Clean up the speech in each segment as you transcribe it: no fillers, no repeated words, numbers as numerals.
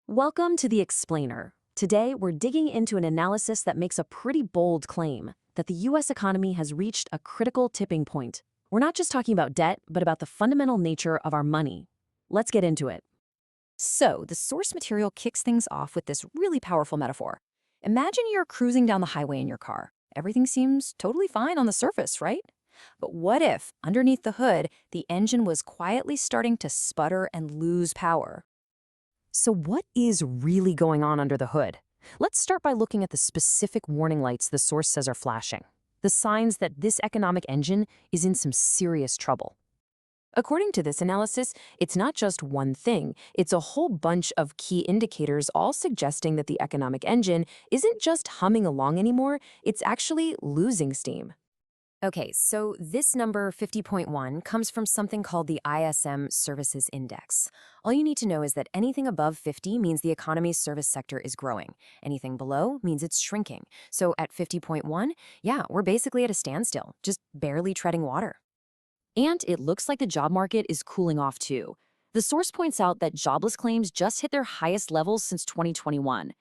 Welcome to The Explainer. Today, we're digging into an analysis that makes a pretty bold claim that the U.S. economy has reached a critical tipping point. We're not just talking about debt, but about the fundamental nature of our money. Let's get into it. So, the source material kicks things off with this really powerful metaphor. Imagine you're cruising down the highway in your car. Everything seems totally fine on the surface, right? But what if, underneath the hood, the engine was quietly starting to sputter and lose power? So what is really going on under the hood? Let's start by looking at the specific warning lights the source says are flashing, the signs that this economic engine is in some serious trouble. According to this analysis, it's not just one thing, it's a whole bunch of key indicators all suggesting that the economic engine isn't just humming along anymore, it's actually losing steam. Okay, so this number 50.1 comes from something called the ISM Services Index. All you need to know is that anything above 50 means the economy's service sector is growing. Anything below means it's shrinking. So at 50.1, yeah, we're basically at a standstill, just barely treading water. And it looks like the job market is cooling off too. The source points out that jobless claims just hit their highest levels since 2021.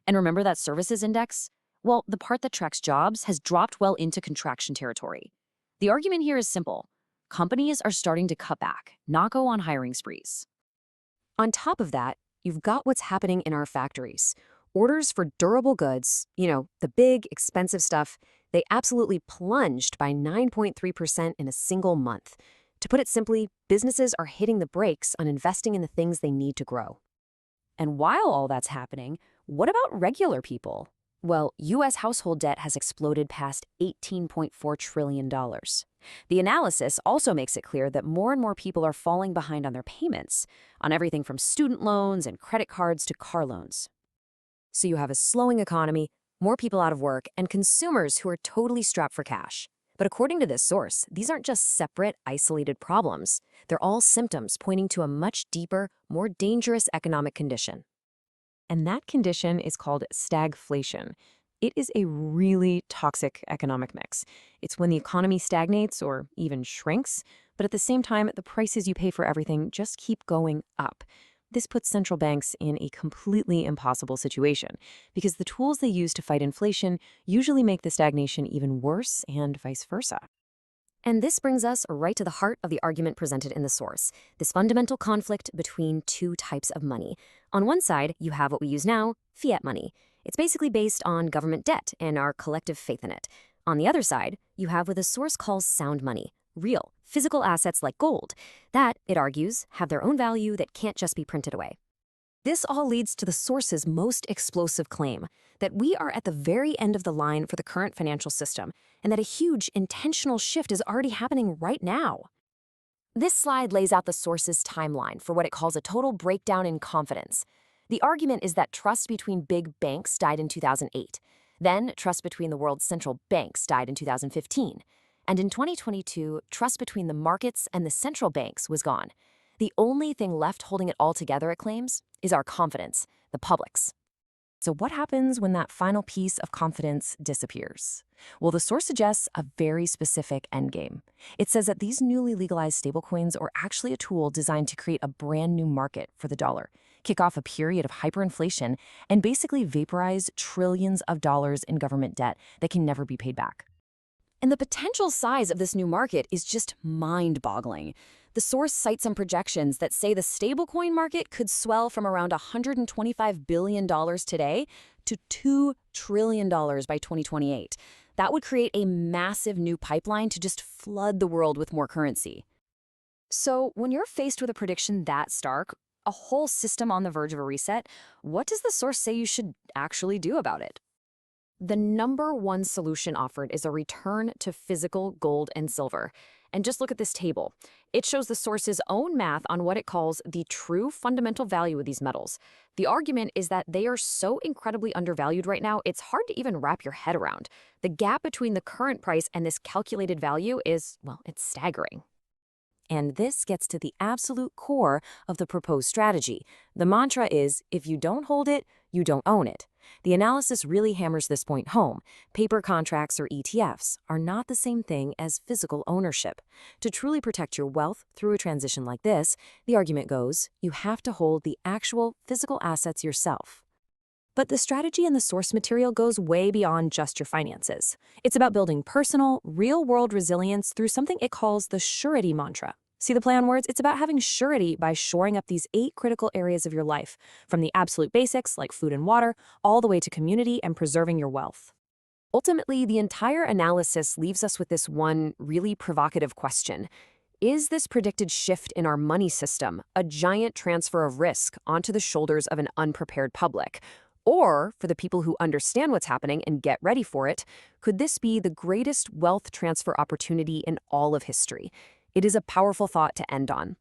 And remember that services index? Well, the part that tracks jobs has dropped well into contraction territory. The argument here is simple. Companies are starting to cut back, not go on hiring sprees. On top of that, you've got what's happening in our factories. Orders for durable goods, the big, expensive stuff, they absolutely plunged by 9.3% in a single month. To put it simply, businesses are hitting the brakes on investing in the things they need to grow. And while all that's happening, what about regular people? Well, U.S. household debt has exploded past $18.4 trillion. The analysis also makes it clear that more and more people are falling behind on their payments, on everything from student loans and credit cards to car loans. So you have a slowing economy, more people out of work, and consumers who are totally strapped for cash. But according to this source, these aren't just separate, isolated problems. They're all symptoms pointing to a much deeper, more dangerous economic condition. And that condition is called stagflation. It is a really toxic economic mix. It's when the economy stagnates or even shrinks, but at the same time, the prices you pay for everything just keep going up. This puts central banks in a completely impossible situation because the tools they use to fight inflation usually make the stagnation even worse and vice versa. And this brings us right to the heart of the argument presented in the source, this fundamental conflict between two types of money. On one side, you have what we use now, fiat money. It's basically based on government debt and our collective faith in it. On the other side, you have what the source calls sound money, real, physical assets like gold, that, it argues, have their own value that can't just be printed away. This all leads to the source's most explosive claim, that we are at the very end of the line for the current financial system, and that a huge, intentional shift is already happening right now. This slide lays out the source's timeline for what it calls a total breakdown in confidence. The argument is that trust between big banks died in 2008. Then, trust between the world's central banks died in 2015. And in 2022, trust between the markets and the central banks was gone. The only thing left holding it all together, it claims, is our confidence, the public's. So what happens when that final piece of confidence disappears? Well, the source suggests a very specific endgame. It says that these newly legalized stablecoins are actually a tool designed to create a brand new market for the dollar, kick off a period of hyperinflation, and basically vaporize trillions of dollars in government debt that can never be paid back. And the potential size of this new market is just mind-boggling. The source cites some projections that say the stablecoin market could swell from around $125 billion today to $2 trillion by 2028. That would create a massive new pipeline to just flood the world with more currency. So when you're faced with a prediction that stark, a whole system on the verge of a reset, what does the source say you should actually do about it? The number one solution offered is a return to physical gold and silver. And just look at this table. It shows the source's own math on what it calls the true fundamental value of these metals. The argument is that they are so incredibly undervalued right now, it's hard to even wrap your head around. The gap between the current price and this calculated value is, well, it's staggering. And this gets to the absolute core of the proposed strategy. The mantra is, if you don't hold it, you don't own it. The analysis really hammers this point home. Paper contracts or ETFs are not the same thing as physical ownership. To truly protect your wealth through a transition like this, the argument goes, you have to hold the actual physical assets yourself. But the strategy in the source material goes way beyond just your finances. It's about building personal, real-world resilience through something it calls the surety mantra. See the play on words? It's about having surety by shoring up these 8 critical areas of your life, from the absolute basics like food and water, all the way to community and preserving your wealth. Ultimately, the entire analysis leaves us with this one really provocative question. Is this predicted shift in our money system a giant transfer of risk onto the shoulders of an unprepared public? Or, for the people who understand what's happening and get ready for it, could this be the greatest wealth transfer opportunity in all of history? It is a powerful thought to end on.